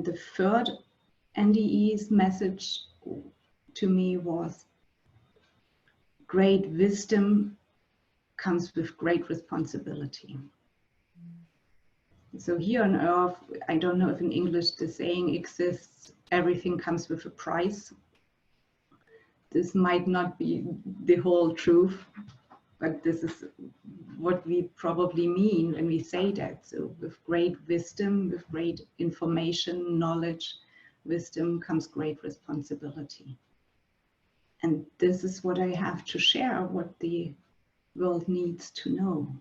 And the third NDE's message to me was, great wisdom comes with great responsibility. So here on earth, I don't know if in English the saying exists, everything comes with a price. This might not be the whole truth, but this is what we probably mean when we say that. So with great wisdom, with great information, knowledge, wisdom comes great responsibility. And this is what I have to share, what the world needs to know.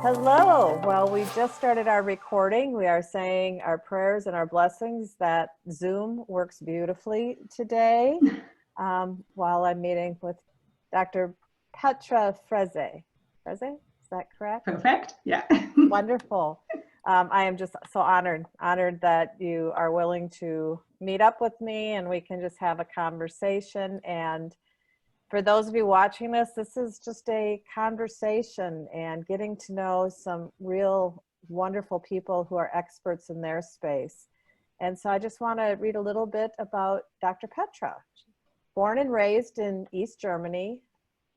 Hello. Well, we just started our recording. We are saying our prayers and our blessings that Zoom works beautifully today while I'm meeting with Dr. Petra Frese. Frese? Is that correct? Perfect. Yeah. Wonderful. I am just so honored that you are willing to meet up with me and we can just have a conversation. And for those of you watching this, this is just a conversation and getting to know some real wonderful people who are experts in their space. And so I just want to read a little bit about Dr. Petra. Born and raised in East Germany,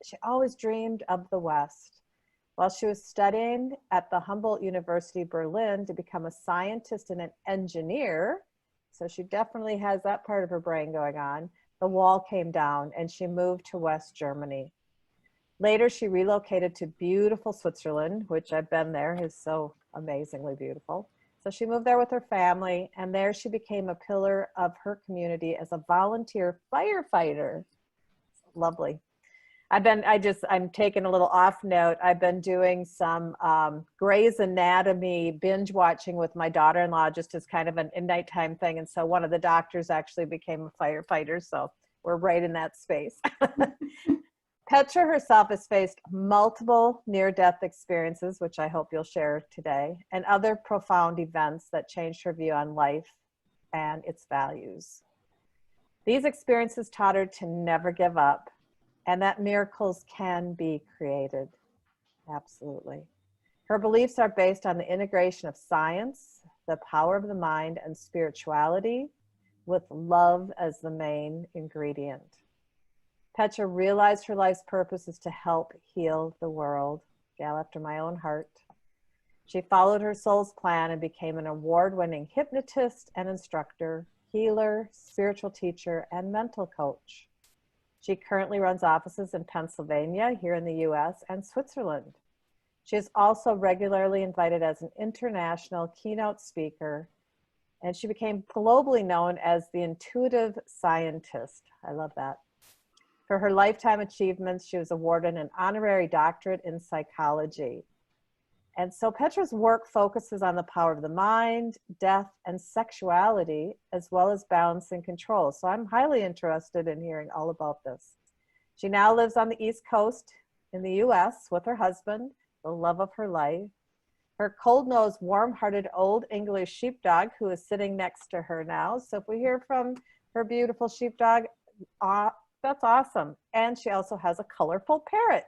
she always dreamed of the West. While she was studying at the Humboldt University Berlin to become a scientist and an engineer, so she definitely has that part of her brain going on, the wall came down and she moved to West Germany. Later, she relocated to beautiful Switzerland, which I've been there, is so amazingly beautiful. So she moved there with her family, and there she became a pillar of her community as a volunteer firefighter. Lovely. I'm taking a little off note. I've been doing some Grey's Anatomy binge watching with my daughter-in-law, just as kind of an nighttime thing. And so one of the doctors actually became a firefighter. So we're right in that space. Petra herself has faced multiple near-death experiences, which I hope you'll share today, and other profound events that changed her view on life and its values. These experiences taught her to never give up, and that miracles can be created. Absolutely. Her beliefs are based on the integration of science, the power of the mind, and spirituality, with love as the main ingredient. Petra realized her life's purpose is to help heal the world. Gal after my own heart. She followed her soul's plan and became an award-winning hypnotist and instructor, healer, spiritual teacher, and mental coach. She currently runs offices in Pennsylvania, here in the US, and Switzerland. She is also regularly invited as an international keynote speaker, and she became globally known as the intuitive scientist. I love that. For her lifetime achievements, she was awarded an honorary doctorate in psychology. And so Petra's work focuses on the power of the mind, death, and sexuality, as well as balance and control. So I'm highly interested in hearing all about this. She now lives on the East Coast in the US with her husband, the love of her life. Her cold-nosed, warm-hearted old English sheepdog, who is sitting next to her now. So if we hear from her beautiful sheepdog, that's awesome. And she also has a colorful parrot.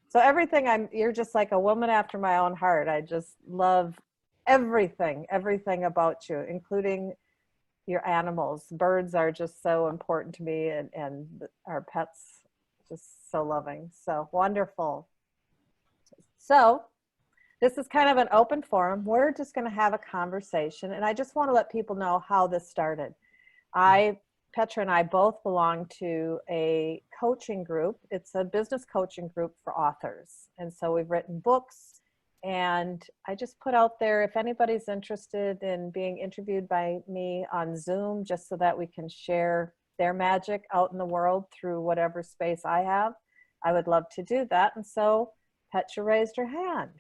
So everything, you're just like a woman after my own heart. I just love everything about you, including your animals. Birds are just so important to me, and our pets, just so loving, so wonderful. So this is kind of an open forum. We're just gonna have a conversation, and I just wanna let people know how this started. Petra and I both belong to a coaching group. It's a business coaching group for authors. And so we've written books, and I just put out there, if anybody's interested in being interviewed by me on Zoom, just so that we can share their magic out in the world through whatever space I have, I would love to do that. And so Petra raised her hand.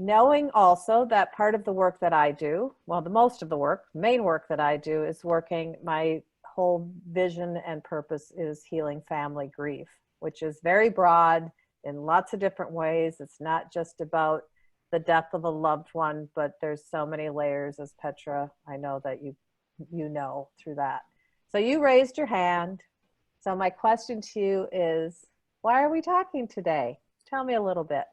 Knowing also that part of the work that I do, well, the most of the work, main work that I do is my whole vision and purpose is healing family grief, which is very broad in lots of different ways. It's not just about the death of a loved one, but there's so many layers, as Petra, I know that you you know through that. So you raised your hand. So my question to you is, why are we talking today? Tell me a little bit.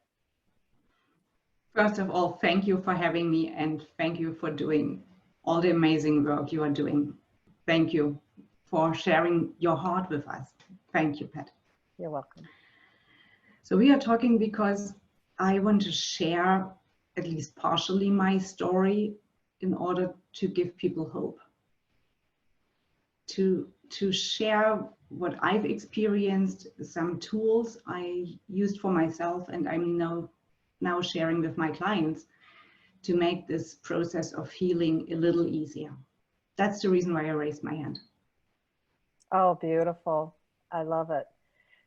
First of all, thank you for having me, and thank you for doing all the amazing work you are doing. Thank you for sharing your heart with us. Thank you, Pat. You're welcome. So we are talking because I want to share at least partially my story in order to give people hope. To share what I've experienced, some tools I used for myself, and I'm now sharing with my clients to make this process of healing a little easier. That's the reason why I raised my hand. Oh, beautiful. I love it.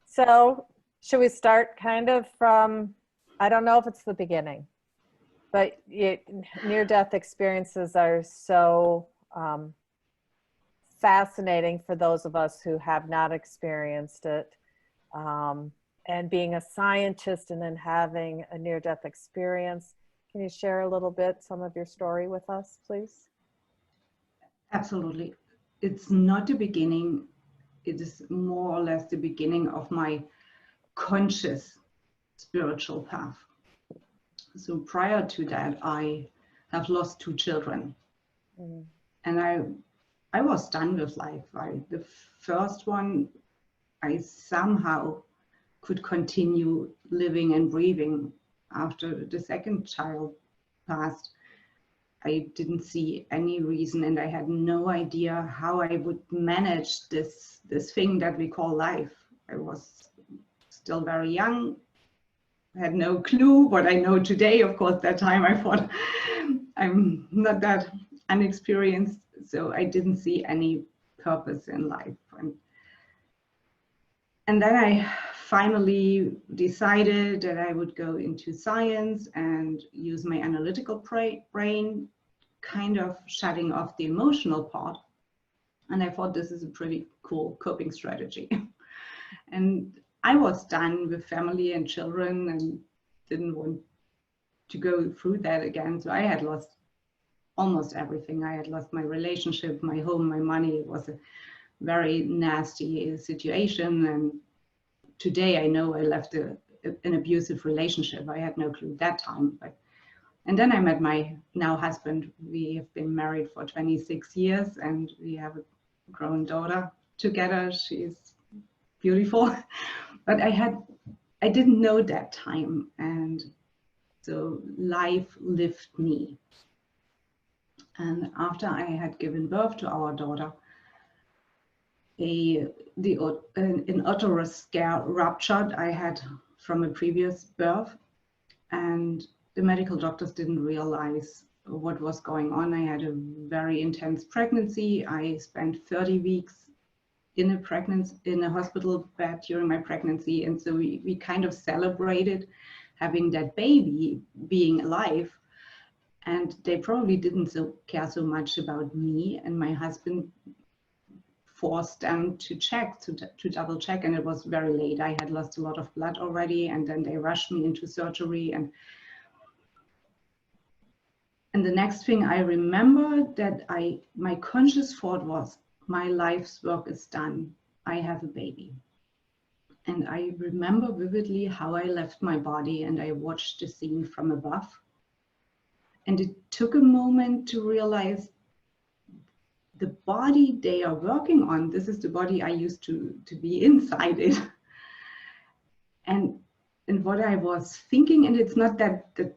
So should we start kind of from, I don't know if it's the beginning, but near-death experiences are so fascinating for those of us who have not experienced it. And being a scientist and then having a near-death experience, can you share a little bit some of your story with us, please? Absolutely. It's not the beginning. It is more or less the beginning of my conscious spiritual path. So prior to that, I have lost 2 children. And I was done with life. The first one, I somehow could continue living and breathing. After the second child passed, I didn't see any reason, and I had no idea how I would manage this thing that we call life. I was still very young, had no clue what I know today. Of course, that time I thought I'm not that unexperienced, so I didn't see any purpose in life. And then I finally decided that I would go into science and use my analytical brain, kind of shutting off the emotional part. And I thought this is a pretty cool coping strategy. And I was done with family and children and didn't want to go through that again. So I had lost almost everything. I had lost my relationship, my home, my money. It was a very nasty situation. And today I know I left an abusive relationship. I had no clue that time. And then I met my now husband. We have been married for 26 years and we have a grown daughter together. She's beautiful. But I didn't know that time. And so life lived me. And after I had given birth to our daughter, an uterus scare ruptured I had from a previous birth, and the medical doctors didn't realize what was going on. I had a very intense pregnancy. I spent 30 weeks in a hospital bed during my pregnancy, and so we kind of celebrated having that baby being alive. And they probably didn't care so much about me, and my husband forced them to check, to double check, and it was very late. I had lost a lot of blood already, and then they rushed me into surgery. And the next thing I remember that my conscious thought was, my life's work is done. I have a baby. And I remember vividly how I left my body and I watched the scene from above. And it took a moment to realize the body they are working on, this is the body I used to be inside it. And what I was thinking, and it's not that the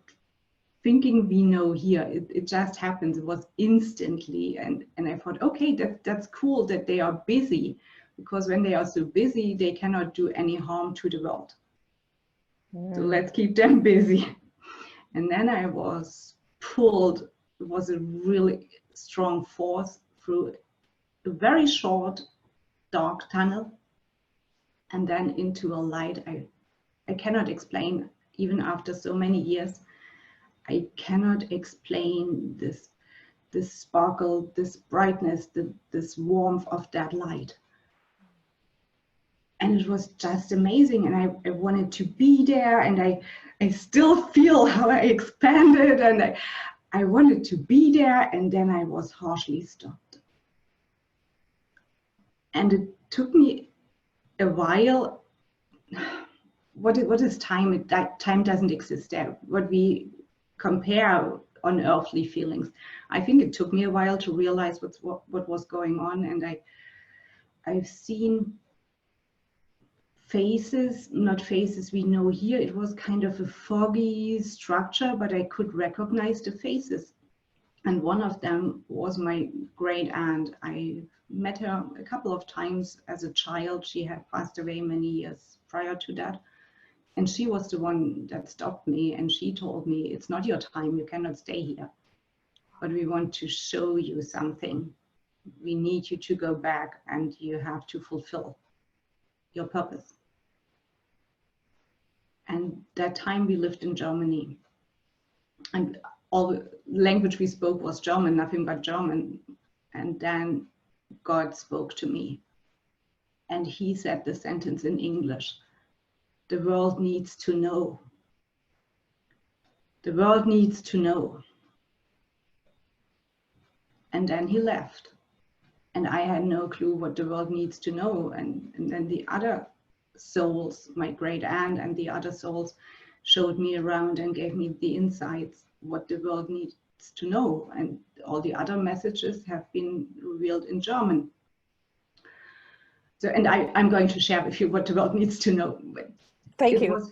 thinking we know here, it just happens. It was instantly. And I thought, okay, that's cool that they are busy, because when they are so busy, they cannot do any harm to the world. So let's keep them busy. And then I was pulled, it was a really strong force, through a very short, dark tunnel, and then into a light I cannot explain, even after so many years. I cannot explain this sparkle, this brightness, this warmth of that light. And it was just amazing, and I wanted to be there, and I still feel how I expanded, and I wanted to be there, and then I was harshly stopped. And it took me a while. What is time? Time doesn't exist there. What we compare on earthly feelings. I think it took me a while to realize what was going on, and I've seen faces, not faces we know here. It was kind of a foggy structure, but I could recognize the faces. And one of them was my great aunt. I met her a couple of times as a child. She had passed away many years prior to that. And she was the one that stopped me, and she told me, it's not your time, you cannot stay here. But we want to show you something. We need you to go back, and you have to fulfill your purpose. And that time we lived in Germany. And all the language we spoke was German, nothing but German. And then God spoke to me. And he said the sentence in English, the world needs to know. The world needs to know. And then he left. And I had no clue what the world needs to know. And then the other souls, my great aunt and the other souls, showed me around and gave me the insights, what the world needs to know. And all the other messages have been revealed in German. So, and I'm going to share with you what the world needs to know. Thank you.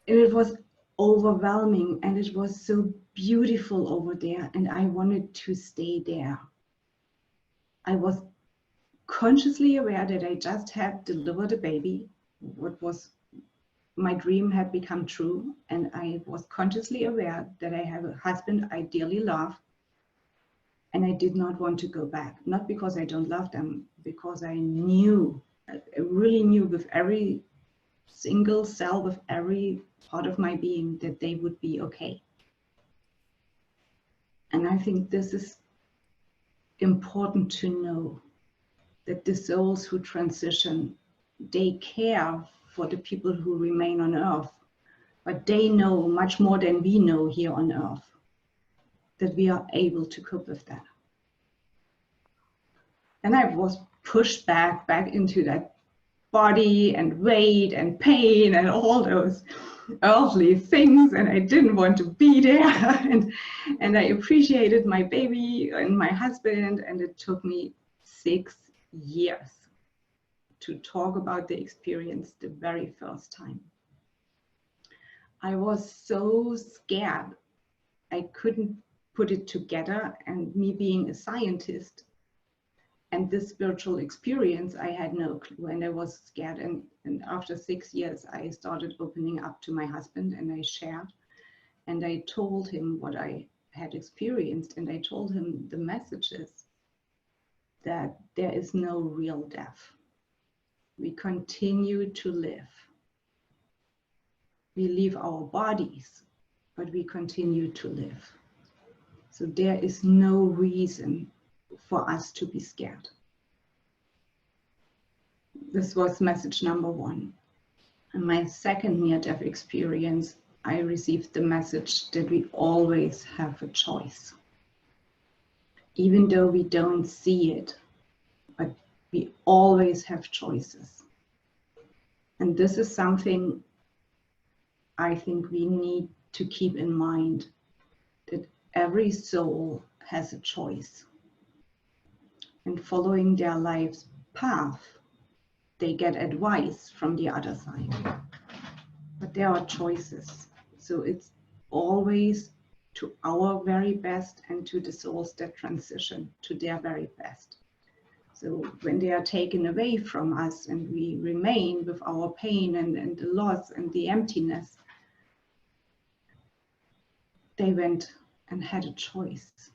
It was overwhelming, and it was so beautiful over there, and I wanted to stay there. I was consciously aware that I just had delivered a baby. What was my dream had become true, and I was consciously aware that I have a husband I dearly love, and I did not want to go back. Not because I don't love them, because I knew, I really knew with every single cell, with every part of my being, that they would be okay. And I think this is important to know, that the souls who transition, they care for the people who remain on earth, but they know much more than we know here on earth, that we are able to cope with that. And I was pushed back into that body and weight and pain and all those earthly things, and I didn't want to be there. And I appreciated my baby and my husband, and it took me 6 years to talk about the experience the very first time. I was so scared. I couldn't put it together, and me being a scientist and this spiritual experience, I had no clue, and I was scared. And after 6 years, I started opening up to my husband, and I shared, and I told him what I had experienced, and I told him the messages that there is no real death. We continue to live. We leave our bodies, but we continue to live. So there is no reason for us to be scared. This was message number 1. And my second near-death experience, I received the message that we always have a choice. Even though we don't see it, but we always have choices. And this is something I think we need to keep in mind, that every soul has a choice. And following their life's path, they get advice from the other side. But there are choices. So it's always to our very best and to the souls that transition to their very best. So when they are taken away from us and we remain with our pain and the loss and the emptiness, they went and had a choice.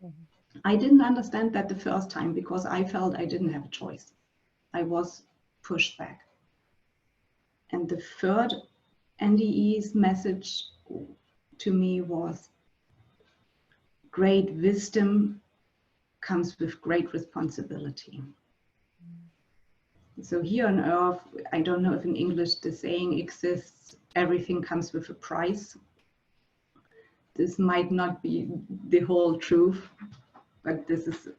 Mm-hmm. I didn't understand that the first time, because I felt I didn't have a choice. I was pushed back. And the third NDE's message to me was, great wisdom comes with great responsibility. So here on earth, I don't know if in English the saying exists, everything comes with a price. This might not be the whole truth, but this is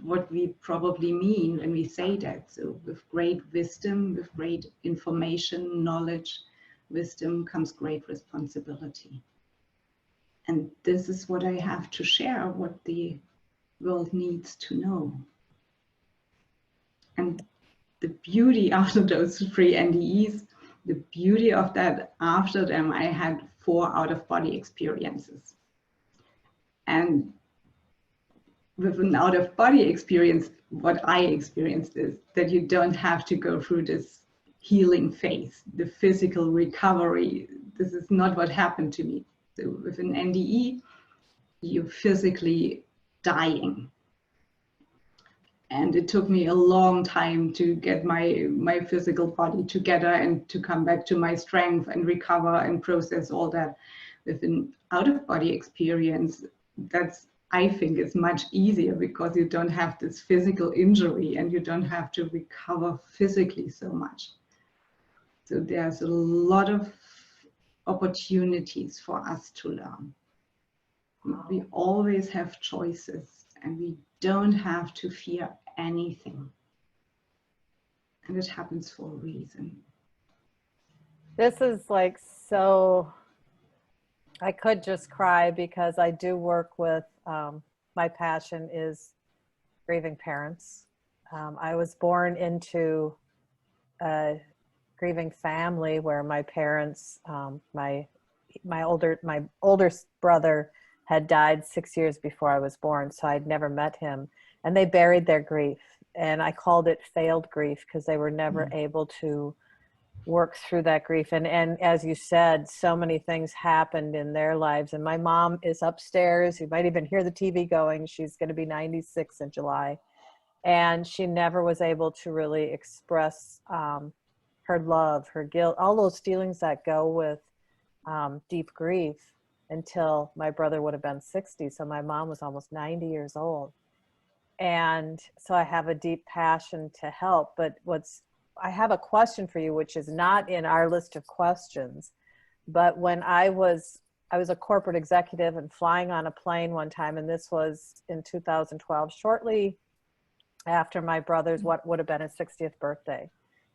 what we probably mean when we say that. So with great wisdom, with great information, knowledge, wisdom comes great responsibility. And this is what I have to share, what the world needs to know. And the beauty after those 3 NDEs, the beauty of that, after them, I had 4 out-of-body experiences. And with an out-of-body experience, what I experienced is that you don't have to go through this healing phase, the physical recovery. This is not what happened to me. So with an NDE, you're physically dying. And it took me a long time to get my physical body together and to come back to my strength and recover and process all that. With an out-of-body experience, that's, I think, is much easier because you don't have this physical injury and you don't have to recover physically so much. So there's a lot of opportunities for us to learn. We always have choices and we don't have to fear anything. And it happens for a reason. This is like so, I could just cry because I do work with, my passion is grieving parents. I was born into a grieving family where my parents, my oldest brother had died 6 years before I was born, so I'd never met him, and they buried their grief. And I called it failed grief because they were never able to work through that grief. And as you said, so many things happened in their lives. And my mom is upstairs. You might even hear the TV going. She's going to be 96 in July. And she never was able to really express her love, her guilt, all those feelings that go with deep grief until my brother would have been 60. So my mom was almost 90 years old. And so I have a deep passion to help. But I have a question for you, which is not in our list of questions, but when I was a corporate executive and flying on a plane one time, and this was in 2012, shortly after my brother's, what would have been his 60th birthday.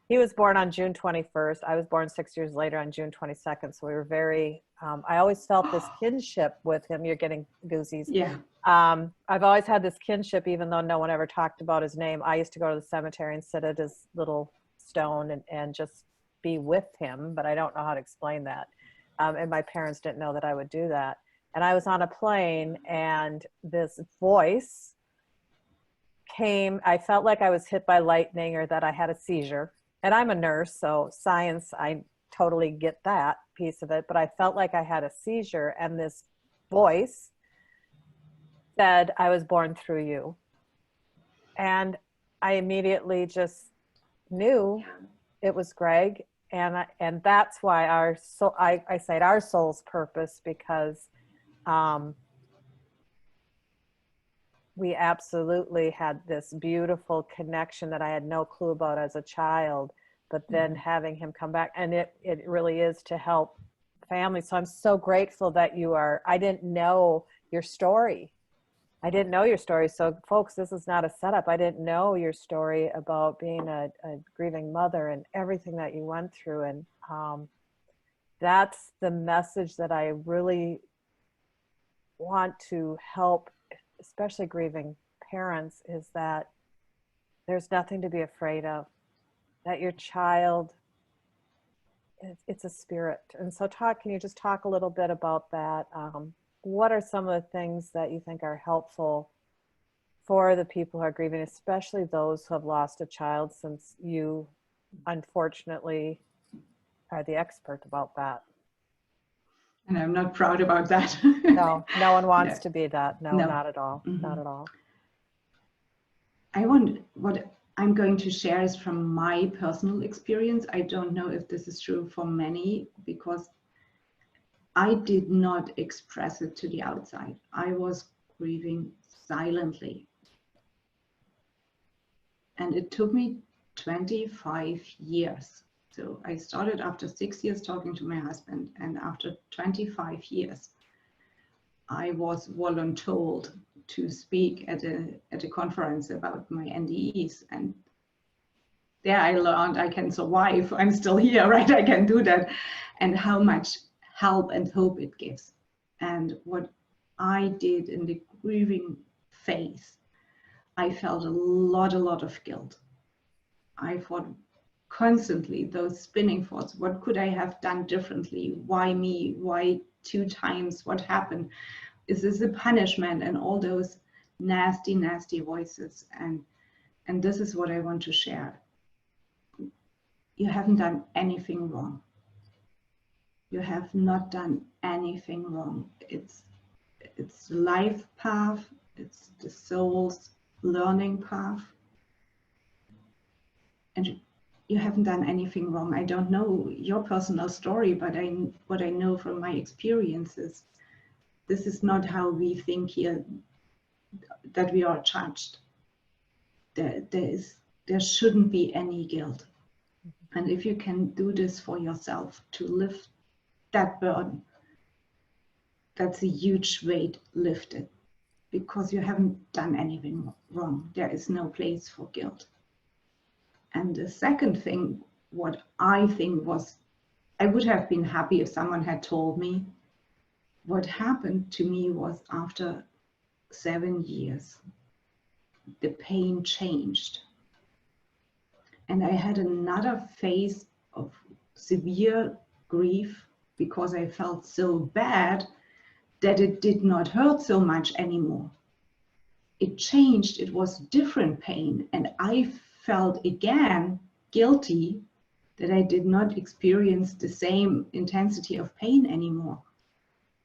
He was born on June 21st. I was born 6 years later on June 22nd. So we were very, I always felt this kinship with him. You're getting goosies. Yeah. I've always had this kinship, even though no one ever talked about his name. I used to go to the cemetery and sit at his little stone and just be with him, but I don't know how to explain that. And my parents didn't know that I would do that. And I was on a plane and this voice came. I felt like I was hit by lightning or that I had a seizure. And I'm a nurse, so science, I totally get that piece of it, but I felt like I had a seizure, and this voice said, "I was born through you." And I immediately just knew it was Greg. And that's why I say our soul's purpose, because we absolutely had this beautiful connection that I had no clue about as a child, but then having him come back, and it really is to help families. So I'm so grateful that I didn't know your story. I didn't know your story. So folks, this is not a setup. I didn't know your story about being a grieving mother and everything that you went through. And that's the message that I really want to help, especially grieving parents, is that there's nothing to be afraid of, that your child, it's a spirit. And so can you just talk a little bit about that? What are some of the things that you think are helpful for the people who are grieving, especially those who have lost a child, since you unfortunately are the expert about that? And I'm not proud about that. No one wants to be that. No, not at all. Not at all. What I'm going to share is from my personal experience. I don't know if this is true for many, because I did not express it to the outside. I was grieving silently. And it took me 25 years. So I started after 6 years talking to my husband, and after 25 years, I was voluntold to speak at a conference about my NDEs, and there I learned I can survive. I'm still here, right? I can do that, and how much help and hope it gives. And what I did in the grieving phase, I felt a lot of guilt. I thought constantly those spinning thoughts, what could I have done differently? Why me? Why 2 times? What happened? Is this a punishment? And all those nasty voices. And this is what I want to share. You haven't done anything wrong. You have not done anything wrong. It's the life path. It's the soul's learning path. And you haven't done anything wrong. I don't know your personal story, but what I know from my experiences, this is not how we think here, that we are judged. There shouldn't be any guilt. And if you can do this for yourself, to lift that burden, that's a huge weight lifted, because you haven't done anything wrong. There is no place for guilt. And the second thing, what I think was, I would have been happy if someone had told me. What happened to me was, after 7 years, the pain changed. And I had another phase of severe grief, because I felt so bad that it did not hurt so much anymore. It changed, it was different pain. And I felt again guilty that I did not experience the same intensity of pain anymore.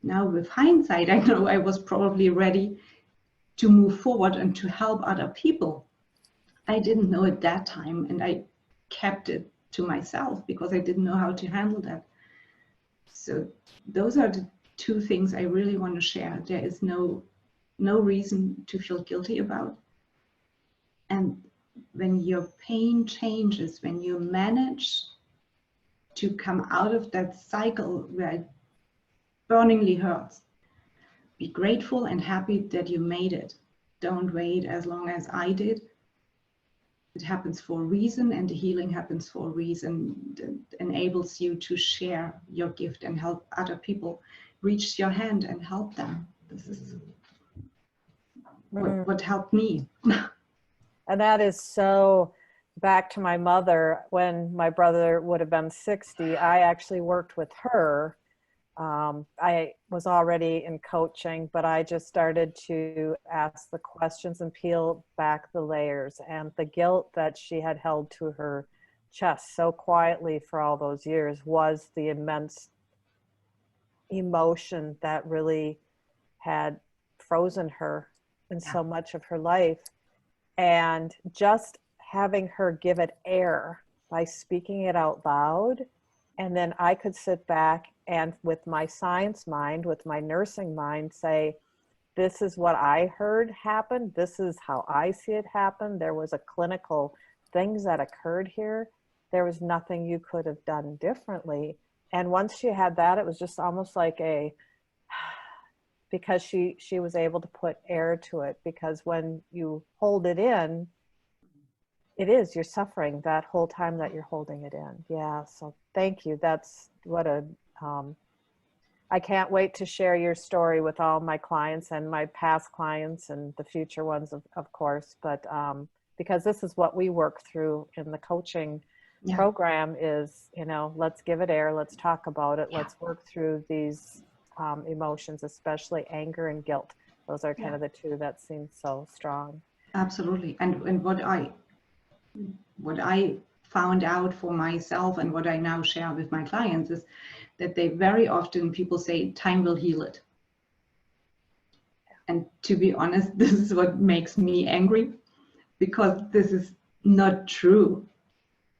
Now with hindsight, I know I was probably ready to move forward and to help other people. I didn't know at that time, and I kept it to myself because I didn't know how to handle that. So those are the 2 things I really want to share. There is no reason to feel guilty about. And when your pain changes, when you manage to come out of that cycle where it burningly hurts, be grateful and happy that you made it. Don't wait as long as I did. It happens for a reason, and the healing happens for a reason that enables you to share your gift and help other people. Reach your hand and help them. This is what helped me. And that is so back to my mother. When my brother would have been 60, I actually worked with her. I was already in coaching, but I just started to ask the questions and peel back the layers, and the guilt that she had held to her chest so quietly for all those years was the immense emotion that really had frozen her in so much of her life. And just having her give it air by speaking it out loud, and then I could sit back and with my science mind, with my nursing mind, say, this is what I heard happen. This is how I see it happen. There was a clinical things that occurred here. There was nothing you could have done differently. And once she had that, it was just almost like because she was able to put air to it, because when you hold it in, you're suffering that whole time that you're holding it in. Yeah. So thank you. That's what I can't wait to share your story with all my clients and my past clients and the future ones, of course, but because this is what we work through in the coaching program is, let's give it air. Let's talk about it. Let's work through these emotions, especially anger and guilt. Those are kind of the 2 that seem so strong. Absolutely. And what I found out for myself, and what I now share with my clients, is that they very often, people say, time will heal it. And to be honest, this is what makes me angry, because this is not true.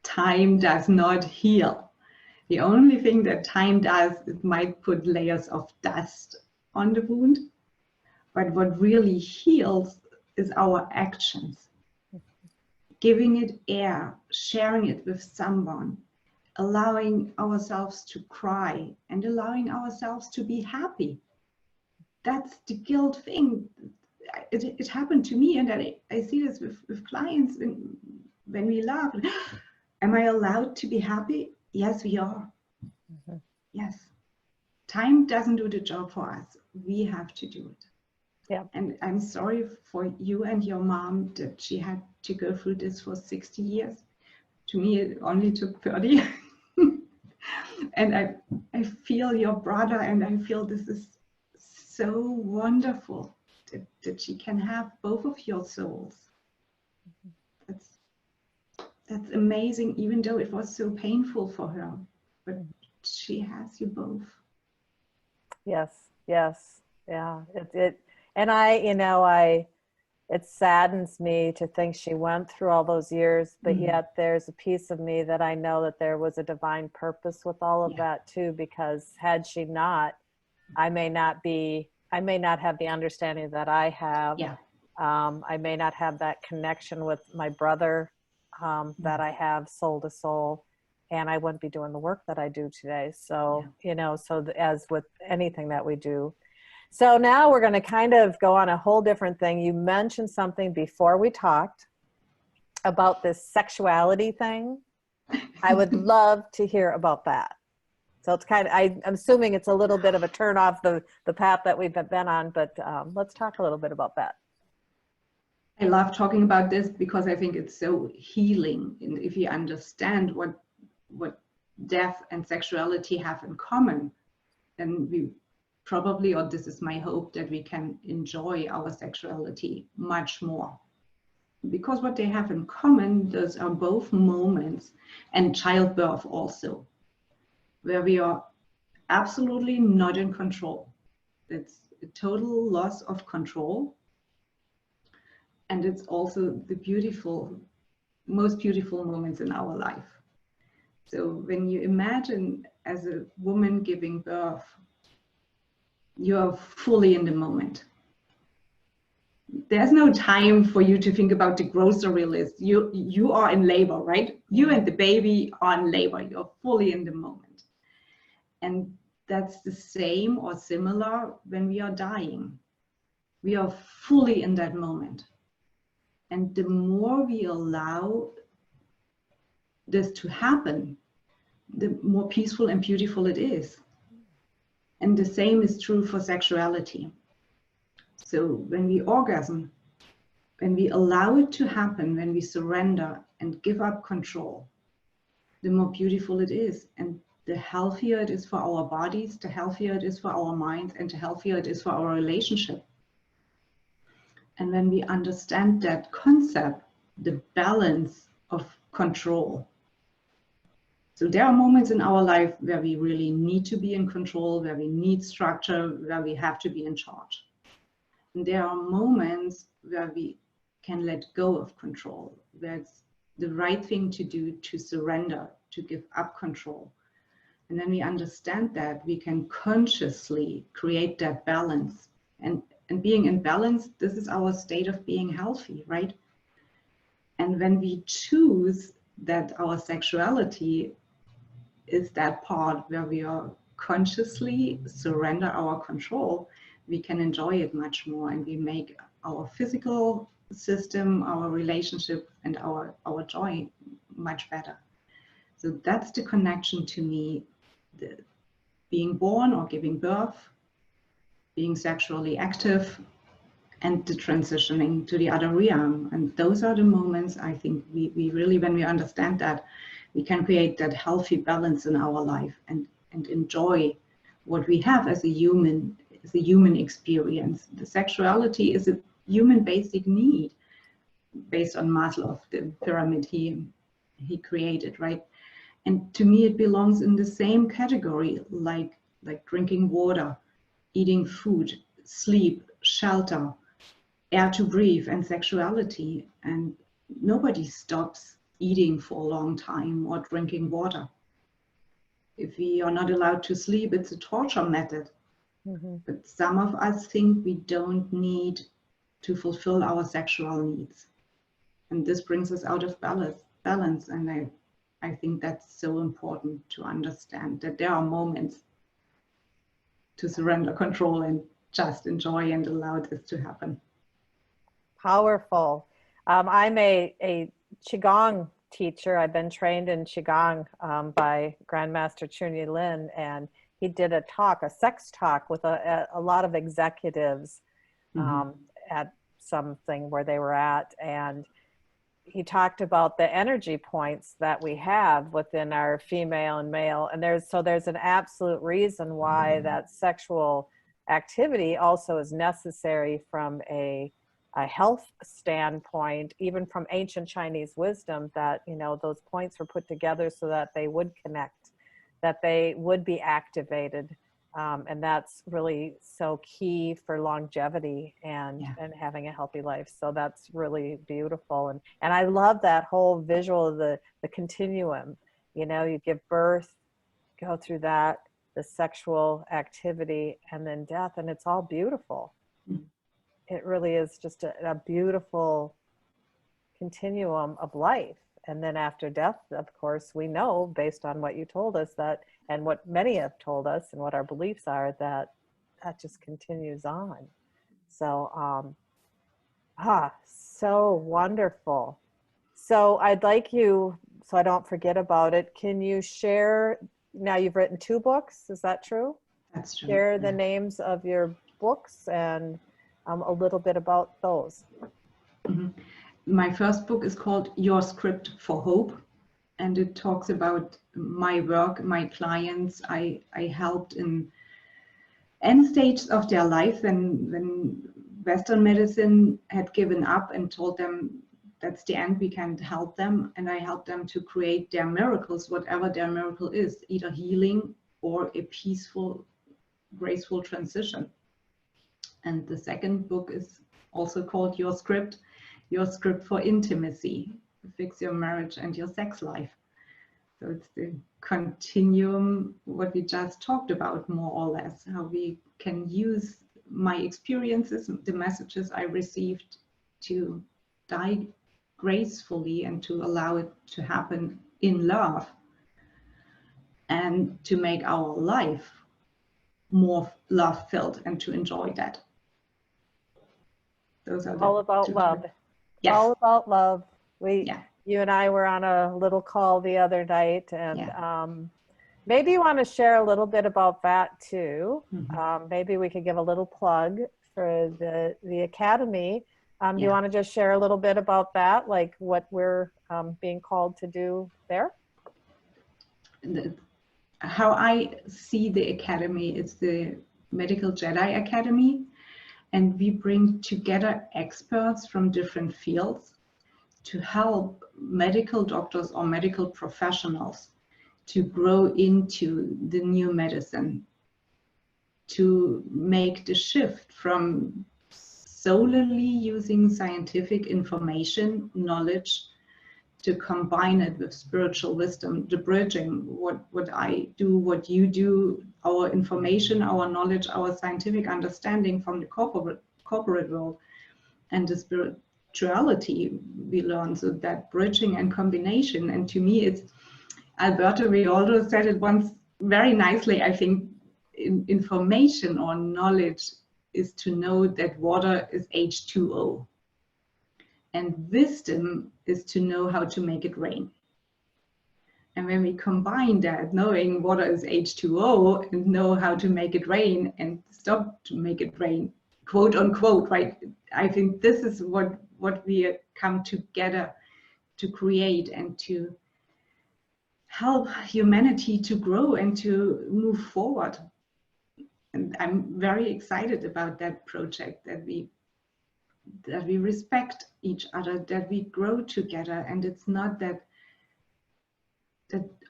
Time does not heal. The only thing that time does, it might put layers of dust on the wound. But what really heals is our actions. Giving it air, sharing it with someone, allowing ourselves to cry, and allowing ourselves to be happy. That's the guilt thing. it happened to me, and I see this with clients when we laugh. Am I allowed to be happy? Yes, we are. Mhm. Yes. Time doesn't do the job for us. We have to do it. Yeah. And I'm sorry for you and your mom that she had to go through this for 60 years. To me, it only took 30. And I feel your brother, and I feel this is so wonderful that she can have both of your souls. That's amazing, even though it was so painful for her. But she has you both. Yes, yes, yeah. And it saddens me to think she went through all those years, but yet there's a piece of me that I know that there was a divine purpose with all of that too, because had she not, I may not have the understanding that I have. Yeah. I may not have that connection with my brother that I have soul to soul, and I wouldn't be doing the work that I do today. So, as with anything that we do. So now we're going to kind of go on a whole different thing. You mentioned something before we talked about this sexuality thing. I would love to hear about that. So it's kind of, I'm assuming it's a little bit of a turn off the path that we've been on, but let's talk a little bit about that. I love talking about this because I think it's so healing. And if you understand what death and sexuality have in common, then we probably, or this is my hope, that we can enjoy our sexuality much more. Because what they have in common, those are both moments, and childbirth also, where we are absolutely not in control. It's a total loss of control. And it's also the most beautiful moments in our life. So when you imagine as a woman giving birth, you're fully in the moment. There's no time for you to think about the grocery list. You are in labor, right? You and the baby are in labor. You're fully in the moment. And that's the same or similar when we are dying. We are fully in that moment. And the more we allow this to happen, the more peaceful and beautiful it is. And the same is true for sexuality. So when we orgasm, when we allow it to happen, when we surrender and give up control, the more beautiful it is. And the healthier it is for our bodies, the healthier it is for our minds, and the healthier it is for our relationship. And when we understand that concept, the balance of control. So there are moments in our life where we really need to be in control, where we need structure, where we have to be in charge. And there are moments where we can let go of control, where it's the right thing to do to surrender, to give up control. And then we understand that we can consciously create that balance. And being in balance, this is our state of being healthy, right? And when we choose that our sexuality is that part where we are consciously surrender our control, we can enjoy it much more, and we make our physical system, our relationship, and our joy much better. So that's the connection to me, being born or giving birth, being sexually active, and the transitioning to the other realm. And those are the moments I think we really, when we understand that, we can create that healthy balance in our life and enjoy what we have as a human experience. The sexuality is a human basic need based on Maslow, the pyramid he created, right? And to me, it belongs in the same category, like drinking water, eating food, sleep, shelter, air to breathe, and sexuality. And nobody stops eating for a long time or drinking water. If we are not allowed to sleep, it's a torture method. Mm-hmm. But some of us think we don't need to fulfill our sexual needs. And this brings us out of balance. And I think that's so important to understand, that there are moments to surrender control and just enjoy and allow this to happen. Powerful. I'm a Qigong teacher. I've been trained in Qigong by Grandmaster Chunyi Lin, and he did a talk, a sex talk with a lot of executives at something where they were at, and he talked about the energy points that we have within our female and male, and there's an absolute reason why that sexual activity also is necessary from a health standpoint, even from ancient Chinese wisdom, that, you know, those points were put together so that they would connect, that they would be activated. And that's really so key for longevity and having a healthy life. So that's really beautiful. And I love that whole visual of the continuum. You know, you give birth, go through that, the sexual activity, and then death, and it's all beautiful. It really is just a beautiful continuum of life. And then after death, of course, we know, based on what you told us, that, and what many have told us and what our beliefs are, that that just continues on. So, so wonderful. So I'd like you, so I don't forget about it, can you share, now you've written 2 books, is that true? That's true. Share the names of your books and a little bit about those. My first book is called Your Script for Hope, and it talks about my work, my clients. I helped in end stages of their life when Western medicine had given up and told them that's the end, we can't help them. And I helped them to create their miracles, whatever their miracle is, either healing or a peaceful, graceful transition. And the second book is also called Your Script for Intimacy, Fix Your Marriage and Your Sex Life. So it's the continuum, what we just talked about, more or less, how we can use my experiences, the messages I received, to die gracefully and to allow it to happen in love, and to make our life more love-filled and to enjoy that. Those are all about love. Yes. All about love. You and I were on a little call the other night, and maybe you want to share a little bit about that too. Maybe we could give a little plug for the Academy. Do you want to just share a little bit about that, like what we're being called to do there? How I see the Academy is the Medical Jedi Academy, and we bring together experts from different fields to help medical doctors or medical professionals to grow into the new medicine, to make the shift from solely using scientific information, knowledge, to combine it with spiritual wisdom, the bridging, what I do, what you do, our information, our knowledge, our scientific understanding from the corporate world, and the spirituality we learn. So that bridging and combination. And to me, it's Alberto Rialdo said it once very nicely, I think, information or knowledge is to know that water is H2O. And wisdom is to know how to make it rain. And when we combine that, knowing water is H2O and know how to make it rain and stop to make it rain, quote unquote, right? I think this is what we come together to create and to help humanity to grow and to move forward. And I'm very excited about that project, that we respect each other, that we grow together. And it's not that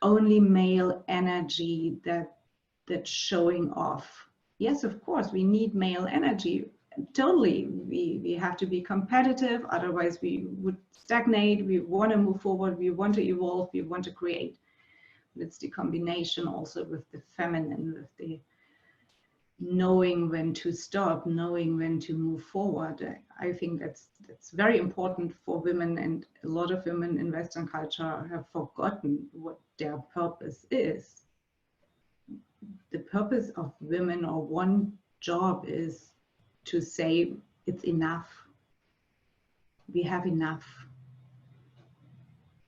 only male energy that's showing off. Yes, of course, we need male energy. Totally, we have to be competitive, otherwise we would stagnate. We want to move forward, we want to evolve, we want to create. It's the combination also with the feminine, with the knowing when to stop, knowing when to move forward. I think that's very important for women, and a lot of women in Western culture have forgotten what their purpose is. The purpose of women, or one job, is to say it's enough. we have enough.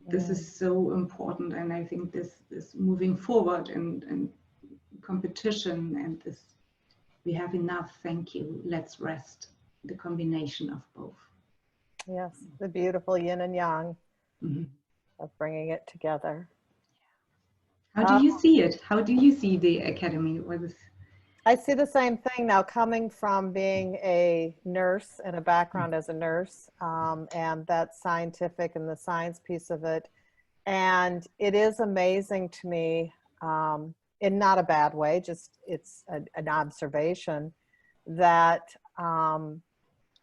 This is so important, and I think this moving forward and competition and this, we have enough, thank you, let's rest, the combination of both. Yes, the beautiful yin and yang Mhm. of bringing it together. How do you see it? How do you see the academy? What is... I see the same thing now, coming from being a nurse and a background as a nurse, and that scientific and the science piece of it. And it is amazing to me, in not a bad way, just it's an observation that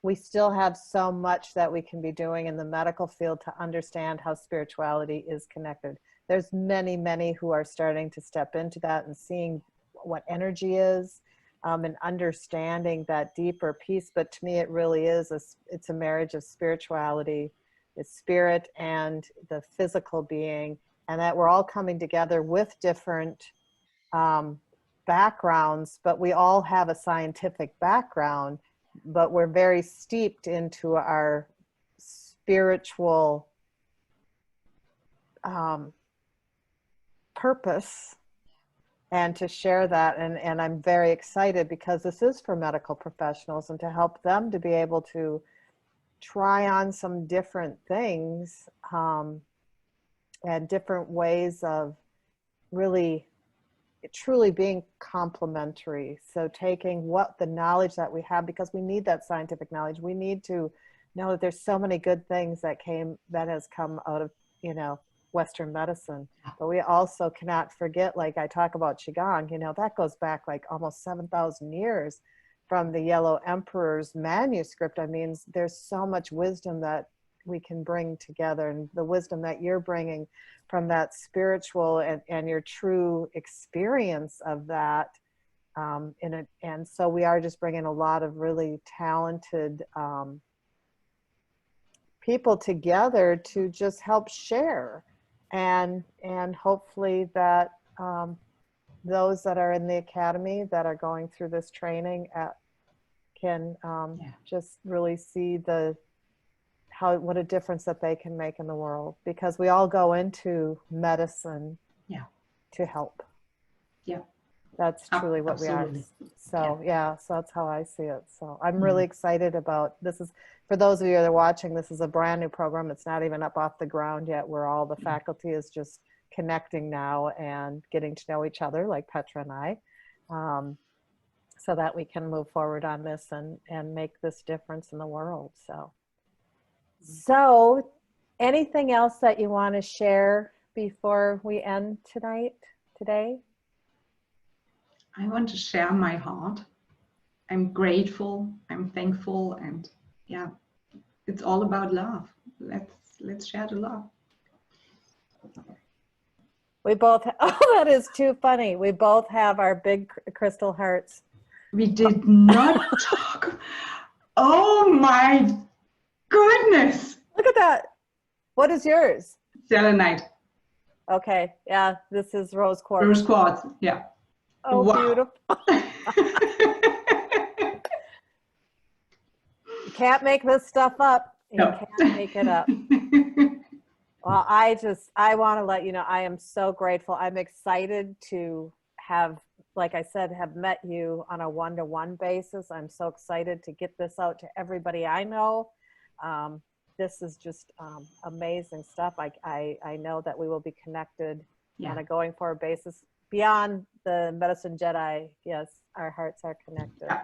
we still have so much that we can be doing in the medical field to understand how spirituality is connected. There's many, many who are starting to step into that and seeing what energy is, and understanding that deeper piece. But to me, it really is, it's a marriage of spirituality, the spirit and the physical being, and that we're all coming together with different backgrounds, but we all have a scientific background, but we're very steeped into our spiritual purpose, and to share that. And I'm very excited because this is for medical professionals, and to help them to be able to try on some different things, and different ways of really truly being complementary. So taking what the knowledge that we have, because we need that scientific knowledge, we need to know that there's so many good things that has come out of, Western medicine. But we also cannot forget, like I talk about Qigong, that goes back like almost 7,000 years from the Yellow Emperor's manuscript. I mean, there's so much wisdom that we can bring together, and the wisdom that you're bringing from that spiritual and your true experience of that. And so we are just bringing a lot of really talented people together to just help share, and hopefully that those that are in the academy that are going through this training can just really see what a difference that they can make in the world, because we all go into medicine to help. That's truly what Absolutely. we are. So so that's how I see it. So I'm really excited about this. Is for those of you that are watching, this is a brand new program. It's not even up off the ground yet, where all the faculty is just connecting now and getting to know each other, like Petra and I, so that we can move forward on this and make this difference in the world. So anything else that you want to share before we end today? I want to share my heart. I'm grateful, I'm thankful, and it's all about love. Let's share the love. We both, that is too funny. We both have our big crystal hearts. We did not talk. Oh my goodness. Look at that. What is yours? Selenite. Okay, this is rose quartz. Rose quartz, Oh, wow. Beautiful. You can't make this stuff up. You can't make it up. Well, I want to let you know, I am so grateful. I'm excited to have, like I said, have met you on a one-to-one basis. I'm so excited to get this out to everybody I know. This is just amazing stuff. I know that we will be connected on a going forward basis. Beyond the Medicine Jedi, yes, our hearts are connected. Yeah,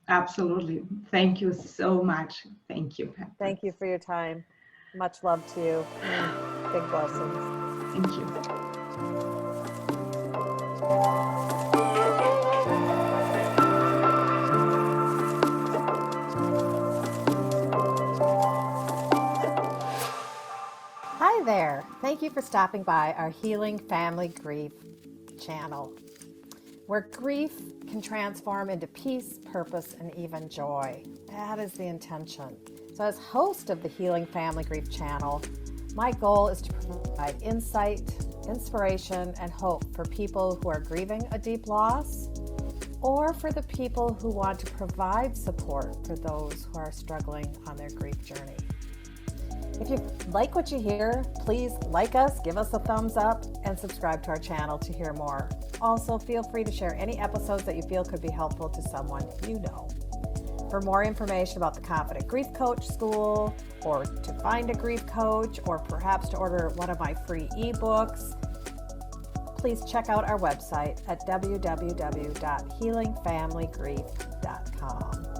absolutely. Thank you so much. Thank you. Thank you for your time. Much love to you. Big blessings. Thank you. Hi there. Thank you for stopping by our Healing Family Grief channel, where grief can transform into peace, purpose, and even joy. That is the intention. So as host of the Healing Family Grief channel, my goal is to provide insight, inspiration, and hope for people who are grieving a deep loss, or for the people who want to provide support for those who are struggling on their grief journey. If you like what you hear, please like us, give us a thumbs up, and subscribe to our channel to hear more. Also, feel free to share any episodes that you feel could be helpful to someone you know. For more information about the Confident Grief Coach School, or to find a grief coach, or perhaps to order one of my free ebooks, please check out our website at www.healingfamilygrief.com.